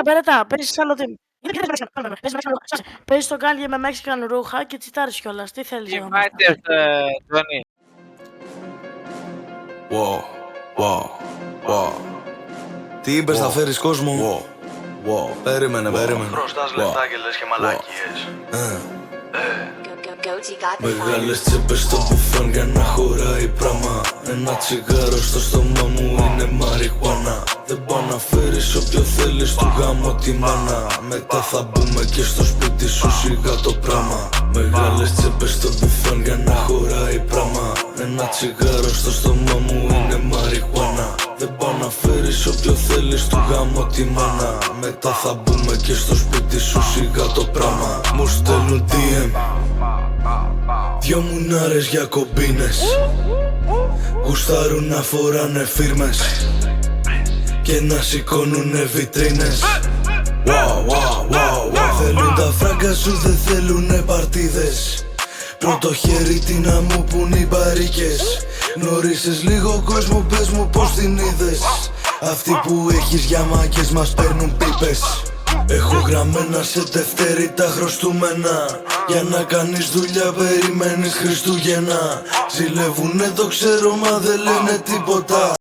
Μπερέτα, παίζεις άλλο team. Παίζεις στο Γκάλιε με Mexican ρούχα και τσιτάρεις κιόλας. Τι θέλεις εδώ μας. Τζονί. Τι είπες, θα φέρεις κόσμο. Περίμενε. Χρωστάς λεφτά και λες και μαλακίες. Μεγάλες τσέπες στο μπουφάν για να χωράει πράμα. Ένα τσιγάρο στο στόμα μου είναι μαριχουάνα. Δεν πάω να φέρεις όποιο θέλεις του γάμο τη μάνα. Μετά θα μπούμε και στο σπίτι σου σιγά το πράμα. Μεγάλες τσέπες στο μπουφάν για να χωράει πράμα. Ένα τσιγάρο στο στόμα μου είναι μαριχουάνα. Δεν πάω να φέρεις όποιο θέλεις του γάμο τη μάνα. Μετά θα μπούμε και στο σπίτι σου σιγά το πράμα. Μου στέλνουν DM δυο μουνάρες για κομπίνες. Γουστάρουν να φοράνε φίρμες και να σηκώνουνε βιτρίνες. Θέλουν τα φράγκα σου, δεν θέλουνε παρτίδες. Πρώτο χέρι τι να μου πουν οι μπαρίκες. Γνωρίσες λίγο κόσμο, πες μου πως την είδες. Αυτοί που έχεις για μάκες μας παίρνουν πίπες. Έχω γραμμένα σε Δευτέρη τα χρωστούμενα. Για να κάνεις δουλειά περιμένεις Χριστούγεννα. Ζηλεύουνε το ξέρω μα δεν λένε τίποτα.